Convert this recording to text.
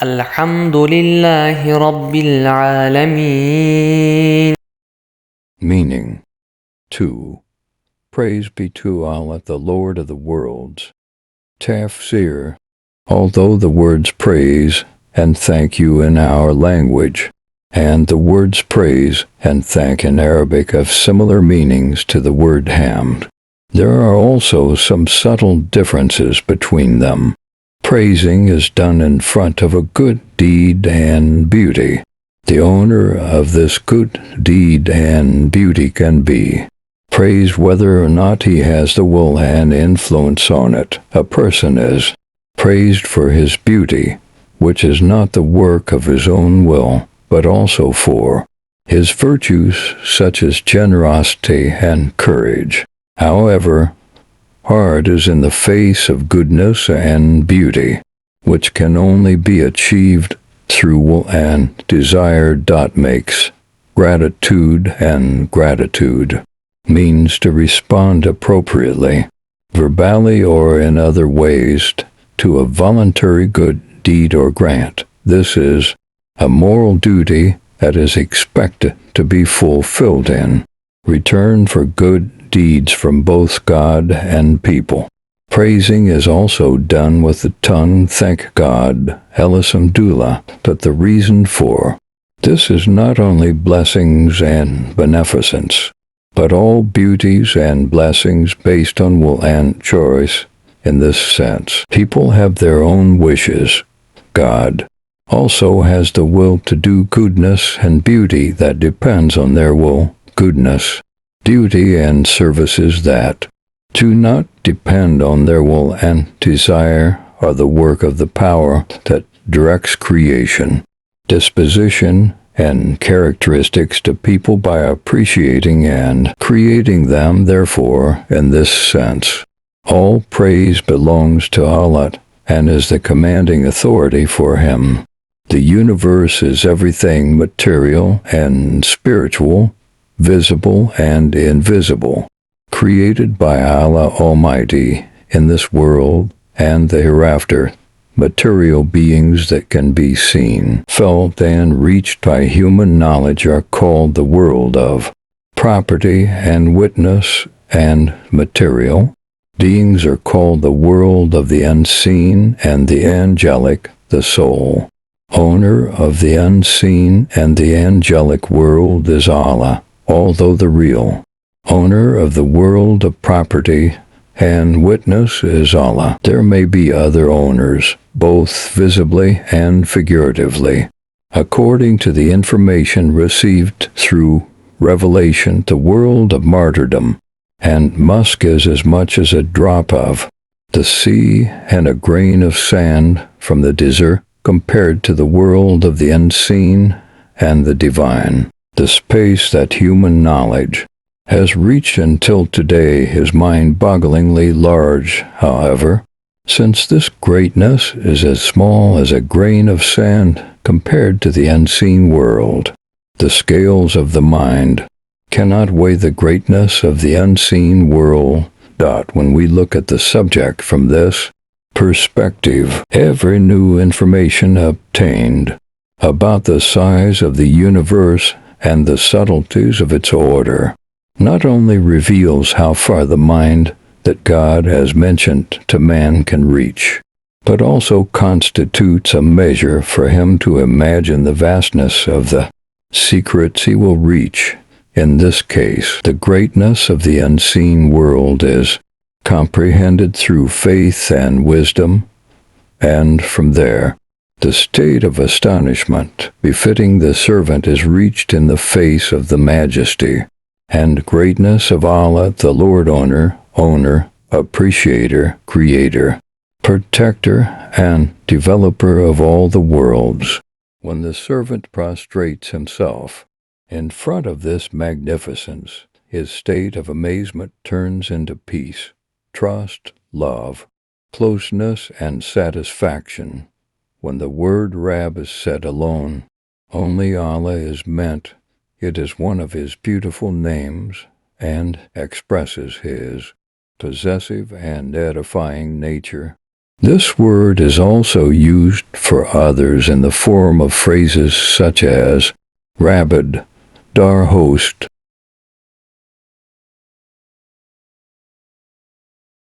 الحمد لله رب العالمين. Meaning. 2. Praise be to Allah, the Lord of the worlds. TAFSİR. Although the words praise and thank you in our language, and the words praise and thank in Arabic have similar meanings to the word hamd, there are also some subtle differences between them. Praising is done in front of a good deed and beauty. The owner of this good deed and beauty can be praised whether or not he has the will and influence on it. A person is praised for his beauty, which is not the work of his own will, but also for his virtues such as generosity and courage. However, hard is in the face of goodness and beauty, which can only be achieved through will and desire. Makes gratitude, and gratitude means to respond appropriately, verbally or in other ways, to a voluntary good deed or grant. This is a moral duty that is expected to be fulfilled in return for good deeds from both God and people. Praising is also done with the tongue. Thank God, Alhamdulillah, but the reason for this is not only blessings and beneficence, but all beauties and blessings based on will and choice. In this sense, people have their own wishes. God also has the will to do goodness and beauty that depends on their will. Goodness, duty, and services that do not depend on their will and desire are the work of the power that directs creation, disposition, and characteristics to people by appreciating and creating them. Therefore, in this sense, all praise belongs to Allah and is the commanding authority for Him. The universe is everything material and spiritual, visible and invisible, created by Allah Almighty in this world and the hereafter. Material beings that can be seen, felt, and reached by human knowledge are called the world of property and witness, and material beings are called the world of the unseen and the angelic. The soul owner of the unseen and the angelic world is Allah, although the real owner of the world of property and witness is Allah. There may be other owners, both visibly and figuratively. According to the information received through revelation, the world of martyrdom and musk is as much as a drop of the sea and a grain of sand from the desert compared to the world of the unseen and the divine. The space that human knowledge has reached until today is mind-bogglingly large. However, since this greatness is as small as a grain of sand compared to the unseen world, the scales of the mind cannot weigh the greatness of the unseen world. When we look at the subject from this perspective, every new information obtained about the size of the universe and the subtleties of its order not only reveals how far the mind that God has mentioned to man can reach, but also constitutes a measure for him to imagine the vastness of the secrets he will reach. In this case, the greatness of the unseen world is comprehended through faith and wisdom, and from there, the state of astonishment befitting the servant is reached in the face of the majesty and greatness of Allah, the Lord owner, appreciator, creator, protector, and developer of all the worlds. When the servant prostrates himself in front of this magnificence, his state of amazement turns into peace, trust, love, closeness, and satisfaction. When the word Rab is said alone, only Allah is meant. It is one of His beautiful names and expresses His possessive and edifying nature. This word is also used for others in the form of phrases such as rabid, dar host,